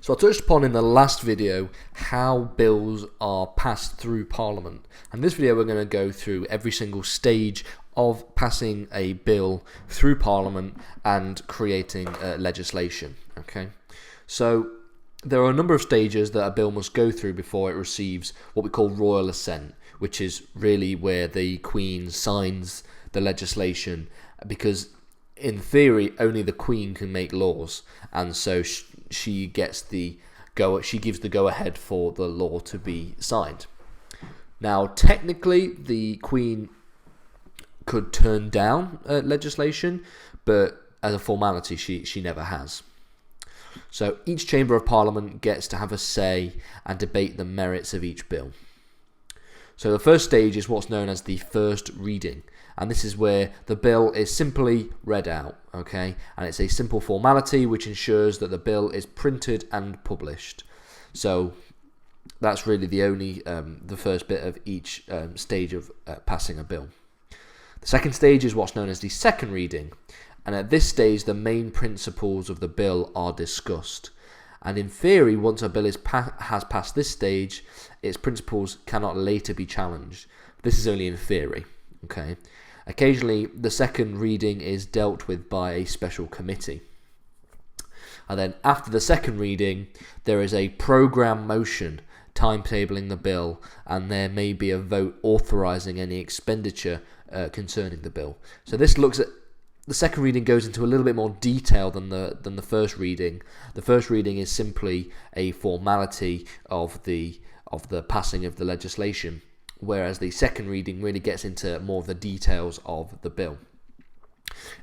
So I touched upon in the last video how bills are passed through Parliament. And in this video we're going to go through every single stage of passing a bill through Parliament and creating legislation. Okay, so there are a number of stages that a bill must go through before it receives what we call royal assent, which is really where the Queen signs the legislation, because in theory only the Queen can make laws, and so she gives the go ahead for the law to be signed. Now technically the Queen could turn down legislation, but as a formality she never has. So each chamber of Parliament gets to have a say and debate the merits of each bill. So the first stage is what's known as the first reading, and this is where the bill is simply read out, okay? And it's a simple formality which ensures that the bill is printed and published. So that's really the first bit of each stage of passing a bill. The second stage is what's known as the second reading, and at this stage the main principles of the bill are discussed. And in theory, once a bill has passed this stage, its principles cannot later be challenged. This is only in theory. Okay. Occasionally, the second reading is dealt with by a special committee. And then after the second reading, there is a programme motion timetabling the bill, and there may be a vote authorising any expenditure concerning the bill. So this looks at the second reading goes into a little bit more detail than the first reading. The first reading is simply a formality of the passing of the legislation, whereas the second reading really gets into more of the details of the bill.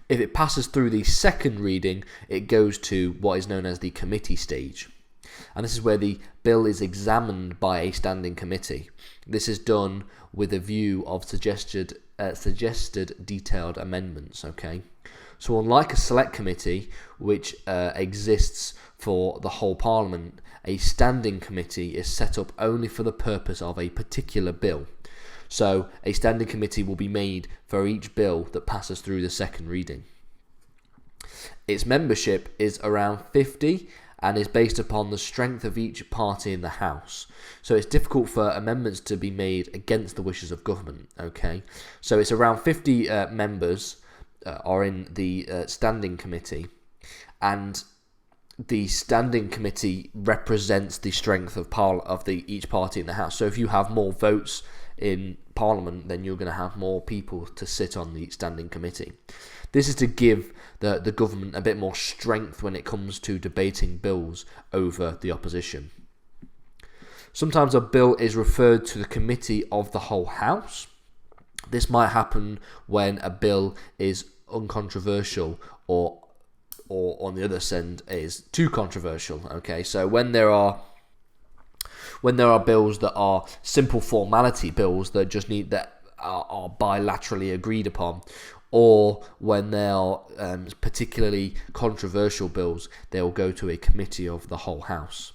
If it passes through the second reading, it goes to what is known as the committee stage. And this is where the bill is examined by a standing committee. This is done with a view of suggested detailed amendments. Okay, so unlike a select committee, which exists for the whole Parliament, a standing committee is set up only for the purpose of a particular bill. So a standing committee will be made for each bill that passes through the second reading. Its membership is around 50 and is based upon the strength of each party in the House. So it's difficult for amendments to be made against the wishes of government. Okay, so it's around 50 members are in the standing committee, and the standing committee represents the strength of each party in the House. So if you have more votes in Parliament, then you're going to have more people to sit on the standing committee. This is to give the government a bit more strength when it comes to debating bills over the opposition. Sometimes a bill is referred to the committee of the whole House. This might happen when a bill is uncontroversial or on the other end is too controversial. Okay, so when there are bills that are simple formality bills that are bilaterally agreed upon, or when they are particularly controversial bills, they will go to a committee of the whole House.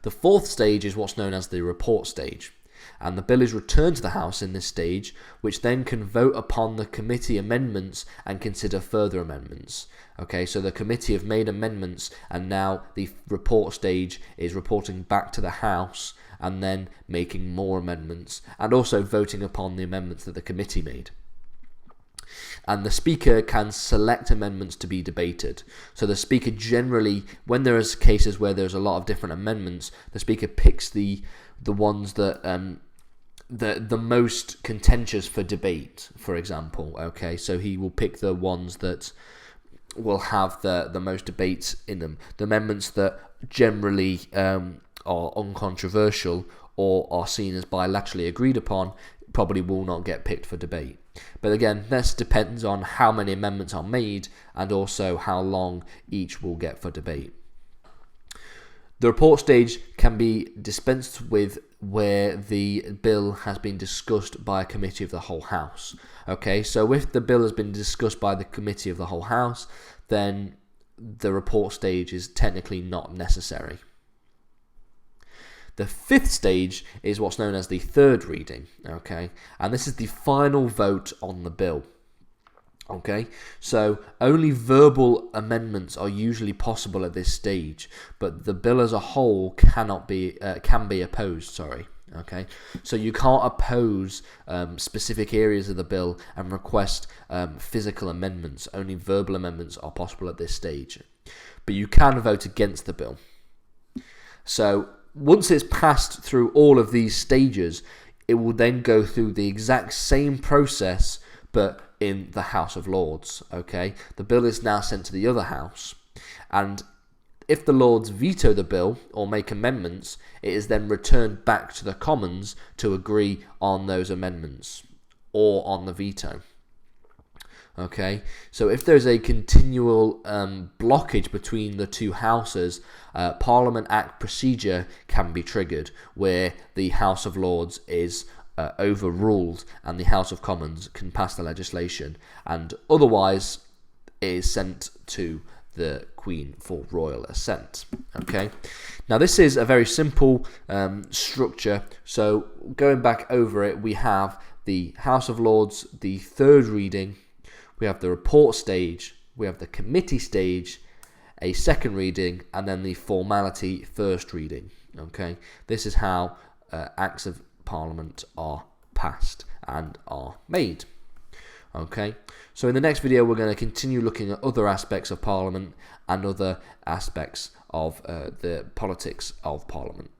The fourth stage is what's known as the report stage, and the bill is returned to the House in this stage, which then can vote upon the committee amendments and consider further amendments. Okay, so the committee have made amendments, and now the report stage is reporting back to the House and then making more amendments and also voting upon the amendments that the committee made. And the Speaker can select amendments to be debated. So the Speaker generally, when there is cases where there's a lot of different amendments, the Speaker picks the ones that the most contentious for debate, for example. Okay, so he will pick the ones that will have the most debates in them. The amendments that generally are uncontroversial or are seen as bilaterally agreed upon probably will not get picked for debate. But again, this depends on how many amendments are made and also how long each will get for debate. The report stage can be dispensed with where the bill has been discussed by a committee of the whole House. Okay, so if the bill has been discussed by the committee of the whole House, then the report stage is technically not necessary. The fifth stage is what's known as the third reading, okay, and this is the final vote on the bill. Okay, so only verbal amendments are usually possible at this stage, but the bill as a whole can be opposed. Sorry. Okay, so you can't oppose specific areas of the bill and request physical amendments. Only verbal amendments are possible at this stage, but you can vote against the bill. So once it's passed through all of these stages, it will then go through the exact same process, but in the House of Lords. Okay, the bill is now sent to the other house, and if the Lords veto the bill or make amendments, it is then returned back to the Commons to agree on those amendments or on the veto. Okay, so if there's a continual blockage between the two houses, Parliament Act procedure can be triggered, where the House of Lords is overruled and the House of Commons can pass the legislation, and otherwise it is sent to the Queen for royal assent. Okay, now this is a very simple structure. So going back over it, we have the House of Lords, the third reading, we have the report stage, we have the committee stage, a second reading, and then the formality first reading. Okay, this is how Acts of Parliament are passed and are made. Okay, so in the next video we're going to continue looking at other aspects of Parliament and other aspects of the politics of Parliament.